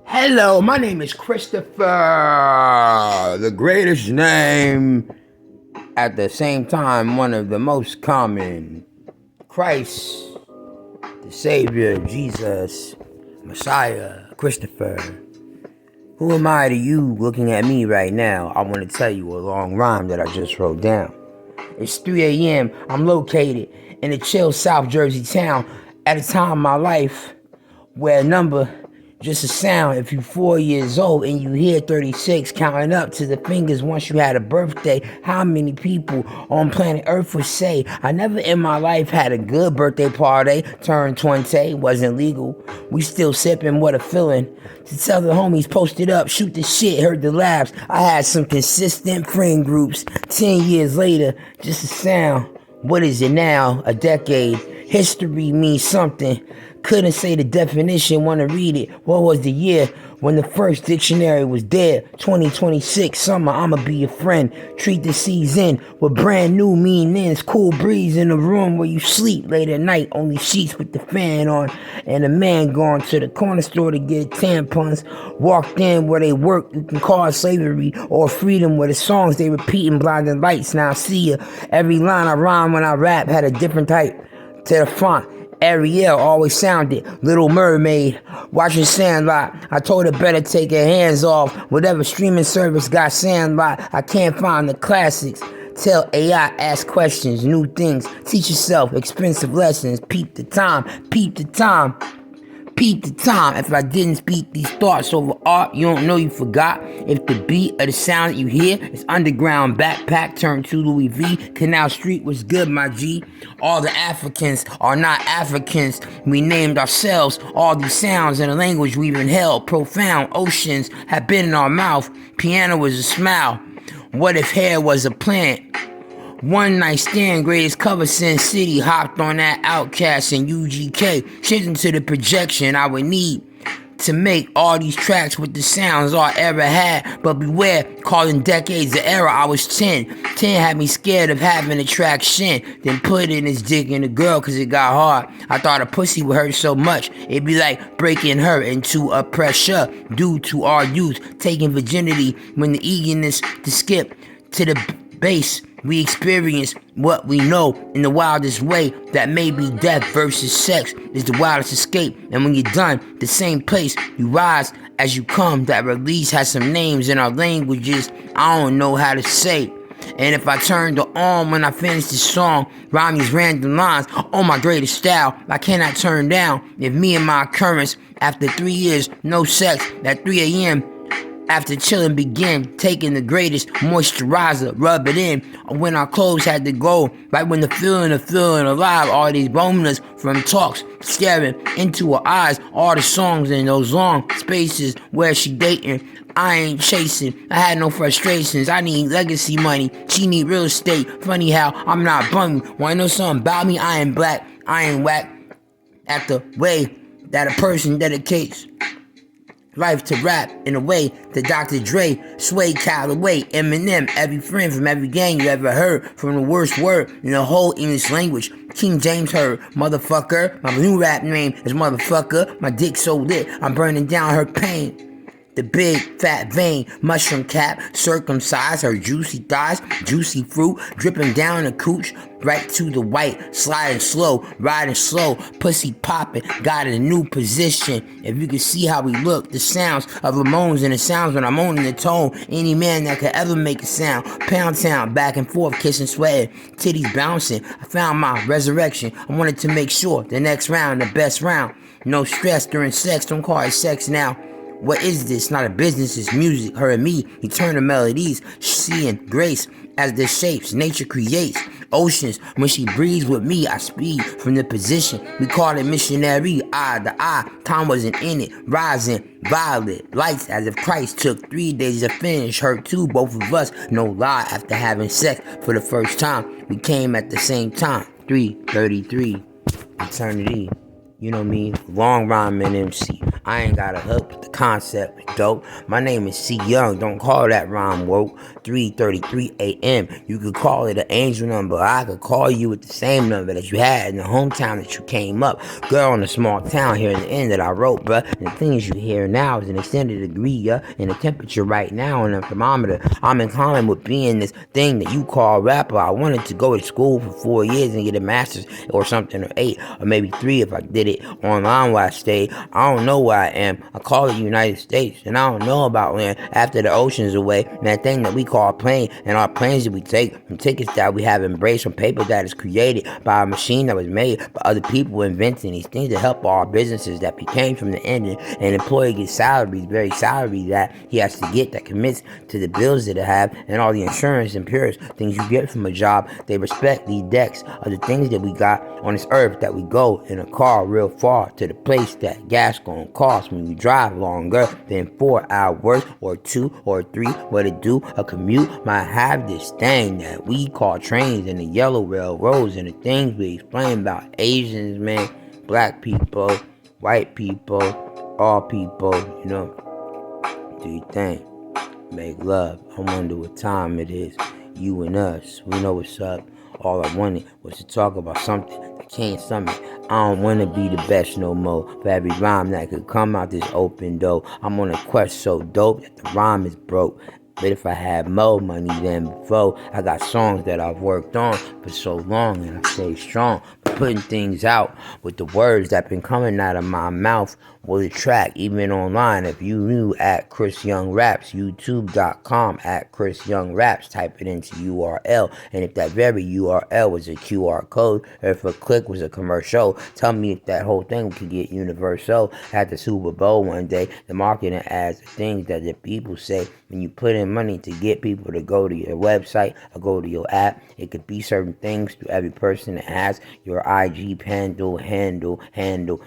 Hello, my name is Christopher, the greatest name, at the same time, one of the most common. Christ, the Savior, Jesus, Messiah, Christopher. Who am I to you looking at me right now? I want to tell you a long rhyme that I just wrote down. It's 3 a.m. I'm located in a chill South Jersey town at a time in my life where a number, just a sound. If you're 4 years old and you hear 36 counting up to the fingers once you had a birthday, how many people on planet Earth would say, I never in my life had a good birthday party, turned 20, wasn't legal. We still sipping, what a feeling. To tell the homies posted up, shoot the shit, heard the laughs. I had some consistent friend groups. 10 years later, just a sound. What is it now? A decade. History means something. Couldn't say the definition, wanna read it. What was the year when the first dictionary was dead? 2026 summer, I'ma be your friend. Treat the season with brand new meanings. Cool breeze in the room where you sleep late at night. Only sheets with the fan on. And a man going to the corner store to get tampons. Walked in where they work, you can call it slavery or freedom, where the songs they repeating blinding lights. Now I see ya. Every line I rhyme when I rap had a different type to the font. Ariel always sounded Little Mermaid. Watching Sandlot, I told her better take her hands off. Whatever streaming service got Sandlot, I can't find the classics. Tell AI, ask questions, new things. Teach yourself expensive lessons. Peep the time, peep the time. Peep the time. If I didn't speak these thoughts over art, you don't know you forgot. If the beat of the sound that you hear is underground backpack turned to Louis V. Canal Street was good, my G. All the Africans are not Africans. We named ourselves all these sounds in a language we've inhaled. Profound oceans have been in our mouth. Piano was a smile. What if hair was a plant? One night stand, greatest cover Sin City. Hopped on that Outcast and UGK. Shit into the projection I would need to make all these tracks with the sounds I ever had. But beware, calling decades the era. I was 10. 10 had me scared of having a track shin. Then put in his dick in the girl cause it got hard. I thought a pussy would hurt so much. It'd be like breaking her into a pressure. Due to our youth taking virginity when the eagerness to skip to the base. We experience what we know in the wildest way. That may be death versus sex is the wildest escape. And when you're done, the same place you rise as you come. That release has some names in our languages I don't know how to say. And if I turn the on when I finish the song, rhyme these random lines on my greatest style, I cannot turn down. If me and my occurrence after 3 years, no sex at 3 a.m. After chilling begin, taking the greatest moisturizer, rub it in. When our clothes had to go, right when the feeling of feeling alive. All these boners from talks, staring into her eyes. All the songs in those long spaces where she dating. I ain't chasing, I had no frustrations. I need legacy money, she need real estate. Funny how I'm not bummy. Wanna know something about me? I ain't black, I ain't whack. At the way that a person dedicates life to rap in a way that Dr. Dre, Sway, Calloway, Eminem, every friend from every gang you ever heard, from the worst word in the whole English language. King James heard, motherfucker. My new rap name is motherfucker. My dick so lit, I'm burning down her pain. The big fat vein, mushroom cap, circumcised, her juicy thighs, juicy fruit, dripping down the cooch, right to the white, sliding slow, riding slow, pussy popping, got in a new position. If you could see how we look, the sounds of Ramones and the sounds when I'm owning the tone, any man that could ever make a sound, Pound Town, back and forth, kissing, sweating, titties bouncing. I found my resurrection. I wanted to make sure the next round, the best round. No stress during sex, don't call it sex now. What is this? Not a business, it's music. Her and me, eternal melodies, seeing grace as the shapes nature creates. Oceans, when she breathes with me, I speed from the position. We call it missionary, eye to eye. Time wasn't in it, rising, violet lights as if Christ took 3 days to finish. Her too, both of us, no lie. After having sex for the first time, we came at the same time. 3:33, eternity. You know me, long rhyme and MC. I ain't got a hook, but the concept is dope. My name is C.Young, don't call that rhyme woke. 3:33 a.m. You could call it an angel number. I could call you with the same number that you had in the hometown that you came up. Girl in a small town here in the end that I wrote, bruh. And the things you hear now is an extended degree, yeah. And the temperature right now on the thermometer. I'm in common with being this thing that you call rapper. I wanted to go to school for 4 years and get a master's or something, or 8, or maybe 3 if I did it online while I stayed. I don't know where I am. I call it United States, and I don't know about land after the ocean's away. And that thing that we call a plane, and our planes that we take from tickets that we have embraced from paper that is created by a machine that was made by other people inventing these things to help our businesses that became from the end. And an employee gets salaries, very salary that he has to get that commits to the bills that they have and all the insurance and purest things you get from a job. They respect these decks of the things that we got on this earth that we go in a car real far to the place that gas gonna cost when you drive longer than 4 hours or 2 or 3. What it do? A commute might have this thing that we call trains and the yellow railroads and the things we explain about Asians, man, black people, white people, all people, you know. Do your thing. Make love. I wonder what time it is. You and us. We know what's up. All I wanted was to talk about something that can't stomach. I don't want to be the best no more. For every rhyme that could come out this open door, I'm on a quest so dope that the rhyme is broke. But if I had more money than before, I got songs that I've worked on for so long and I stay strong. Putting things out with the words that been coming out of my mouth will attract even online. If you knew at Chris Young Raps, youtube.com at Chris Young Raps, type it into URL. And if that very URL was a QR code, or if a click was a commercial, tell me if that whole thing could get universal. At the Super Bowl one day, the marketing ads, the things that the people say when you put in money to get people to go to your website or go to your app. It could be certain things to every person that has your IG handle,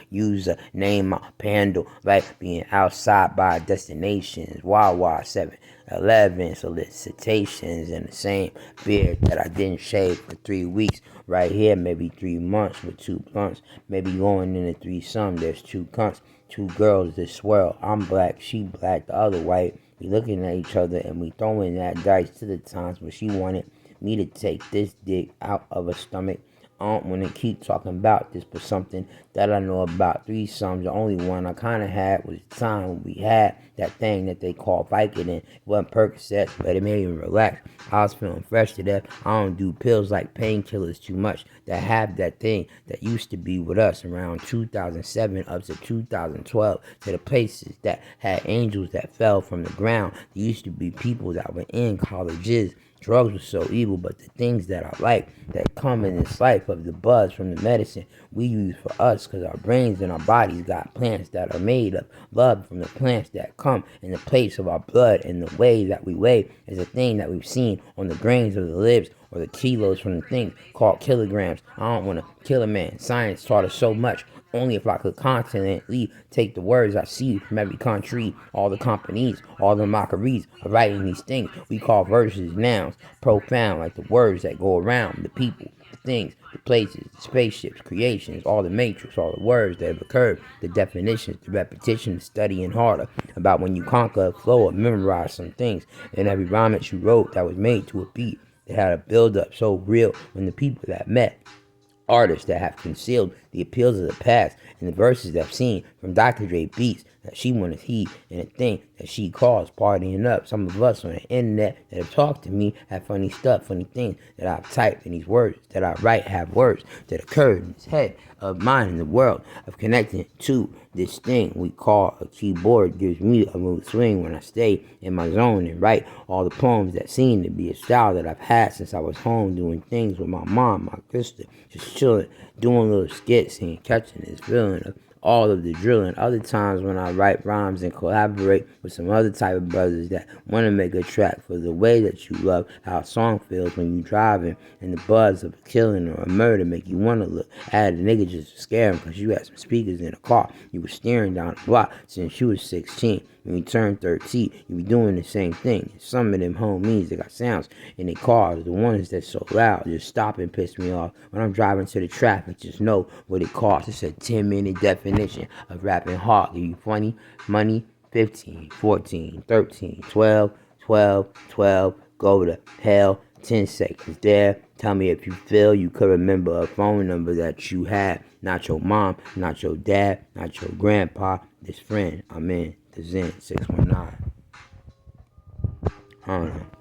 user name, handle, like being outside by destinations, Wawa 7-Eleven, solicitations, and the same beard that I didn't shave for 3 weeks. Right here, maybe 3 months with 2 blunts, maybe going into 3 some. There's 2 cunts, 2 girls that swirl. I'm black, she black, the other white. We looking at each other and we throwing that dice to the times where she wanted me to take this dick out of her stomach. I don't want to keep talking about this, but something that I know about 3 sums. The only one I kind of had was the time when we had that thing that they call Vicodin. It wasn't Percocet, but it made me relax. I was feeling fresh to death. I don't do pills like painkillers too much that have that thing that used to be with us around 2007 up to 2012 to the places that had angels that fell from the ground. There used to be people that were in colleges. Drugs were so evil, but the things that I like that come in this life of the buzz from the medicine we use for us, because our brains and our bodies got plants that are made of love from the plants that come in the place of our blood, and the way that we weigh is a thing that we've seen on the grains of the lips or the kilos from the thing called kilograms. I don't want to kill a man. Science taught us so much. Only if I could confidently take the words I see from every country, all the companies, all the mockeries of writing these things we call verses, nouns, profound, like the words that go around, the people, the things, the places, the spaceships, creations, all the matrix, all the words that have occurred, the definitions, the repetition, the studying harder, about when you conquer a flow or memorize some things, and every rhyme that you wrote that was made to a beat that had a build-up so real when the people that met artists that have concealed the appeals of the past and the verses that I've seen from Dr. Dre beats that she wanted heat and a thing that she calls partying up. Some of us on the internet that have talked to me have funny stuff, funny things that I've typed, and these words that I write have words that occur in this head of mine in the world of connecting to this thing we call a keyboard. Gives me a mood swing when I stay in my zone and write all the poems that seem to be a style that I've had since I was home doing things with my mom, my sister, just chilling, doing little skits and catching this feeling of all of the drilling. Other times when I write rhymes and collaborate with some other type of brothers that want to make a track for the way that you love how a song feels when you driving and the buzz of a killing or a murder make you want to look at a nigga just to scare him because you had some speakers in the car. You were steering down the block since you was 16. When you turn 13, you be doing the same thing. Some of them homies, they got sounds in their cars. The ones that's so loud just stop and piss me off. When I'm driving to the traffic, just know what it costs. It's a 10-minute definition definition of rapping hard. Are you funny? Money? 15, 14, 13, 12, 12, 12. Go to hell. 10 seconds there. Tell me if you feel you could remember a phone number that you had. Not your mom, not your dad, not your grandpa. This friend, I'm in the Zen 619. I don't know.